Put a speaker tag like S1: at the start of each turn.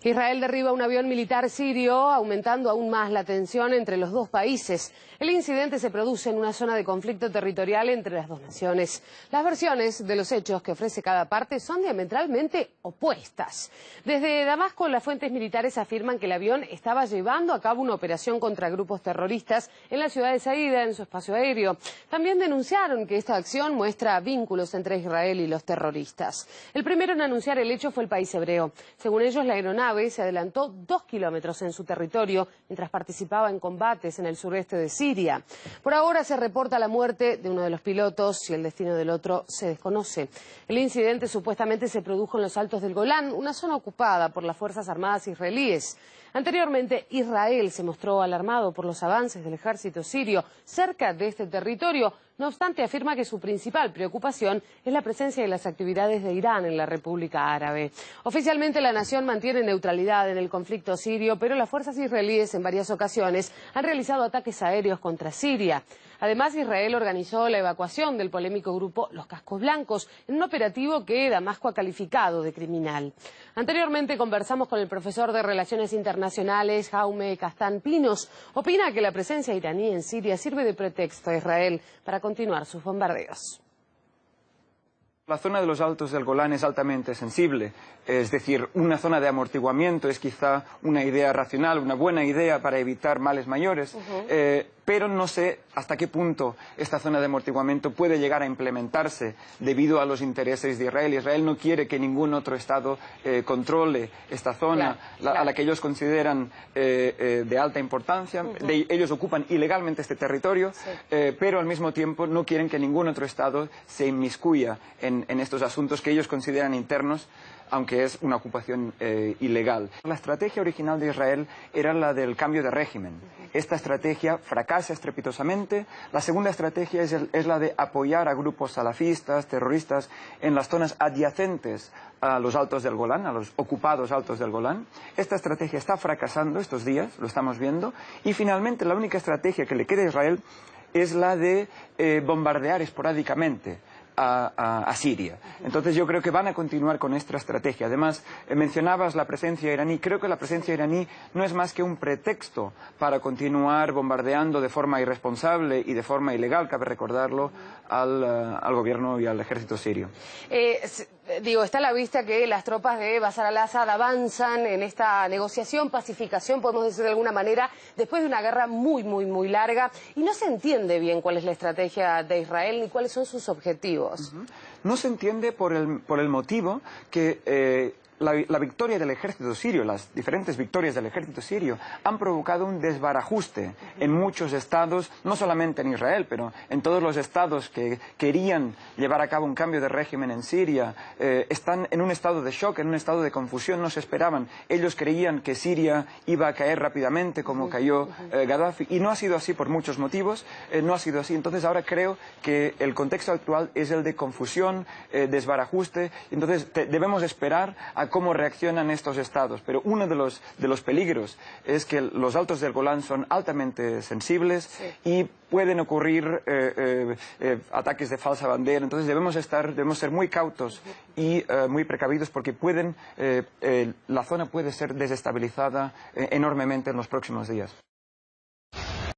S1: Israel derriba un avión militar sirio, aumentando aún más la tensión entre los dos países. El incidente se produce en una zona de conflicto territorial entre las dos naciones. Las versiones de los hechos que ofrece cada parte son diametralmente opuestas. Desde Damasco, las fuentes militares afirman que el avión estaba llevando a cabo una operación contra grupos terroristas en la ciudad de Saída, en su espacio aéreo. También denunciaron que esta acción muestra vínculos entre Israel y los terroristas. El primero en anunciar el hecho fue el país hebreo. Según ellos, la aeronave se adelantó 2 kilómetros en su territorio mientras participaba en combates en el sureste de Siria. Por ahora se reporta la muerte de uno de los pilotos y el destino del otro se desconoce. El incidente supuestamente se produjo en los Altos del Golán, una zona ocupada por las Fuerzas Armadas israelíes. Anteriormente, Israel se mostró alarmado por los avances del ejército sirio cerca de este territorio. No obstante, afirma que su principal preocupación es la presencia de las actividades de Irán en la República Árabe. Oficialmente, la nación mantiene neutralidad en el conflicto sirio, pero las fuerzas israelíes en varias ocasiones han realizado ataques aéreos contra Siria. Además, Israel organizó la evacuación del polémico grupo Los Cascos Blancos en un operativo que Damasco ha calificado de criminal. Anteriormente conversamos con el profesor de Relaciones Internacionales, Jaume Castán Pinos. Opina que la presencia iraní en Siria sirve de pretexto a Israel para continuar sus bombardeos.
S2: La zona de los Altos del Golán es altamente sensible, es decir, una zona de amortiguamiento es quizá una idea racional, una buena idea para evitar males mayores, pero no sé hasta qué punto esta zona de amortiguamiento puede llegar a implementarse debido a los intereses de Israel. Israel no quiere que ningún otro Estado controle esta zona, a la que ellos consideran de alta importancia. Ellos ocupan ilegalmente este territorio, pero al mismo tiempo no quieren que ningún otro Estado se inmiscuya en estos asuntos que ellos consideran internos, aunque es una ocupación ilegal. La estrategia original de Israel era la del cambio de régimen. Esta estrategia fracasa estrepitosamente. La segunda estrategia es la de apoyar a grupos salafistas, terroristas, en las zonas adyacentes a los Altos del Golán, a los ocupados Altos del Golán. Esta estrategia está fracasando estos días, lo estamos viendo. Y finalmente la única estrategia que le queda a Israel es la de bombardear esporádicamente a Siria. Entonces yo creo que van a continuar con esta estrategia. Además, mencionabas la presencia iraní. Creo que la presencia iraní no es más que un pretexto para continuar bombardeando de forma irresponsable y de forma ilegal, cabe recordarlo, al gobierno y al ejército sirio.
S1: Está a la vista que las tropas de Bashar al-Assad avanzan en esta negociación, pacificación, podemos decir de alguna manera, después de una guerra muy larga, y no se entiende bien cuál es la estrategia de Israel ni cuáles son sus objetivos.
S2: No se entiende por el motivo que la victoria del ejército sirio, las diferentes victorias del ejército sirio, han provocado un desbarajuste en muchos estados, no solamente en Israel, pero en todos los estados que querían llevar a cabo un cambio de régimen en Siria. Están en un estado de shock, en un estado de confusión, no se esperaban. Ellos creían que Siria iba a caer rápidamente, como cayó Gaddafi, y no ha sido así por muchos motivos, no ha sido así. Entonces ahora creo que el contexto actual es el de confusión, desbarajuste, entonces debemos esperar a cómo reaccionan estos estados. Pero uno de los peligros es que los Altos del Golán son altamente sensibles y pueden ocurrir ataques de falsa bandera. Entonces debemos ser muy cautos y muy precavidos porque la zona puede ser desestabilizada enormemente en los próximos días.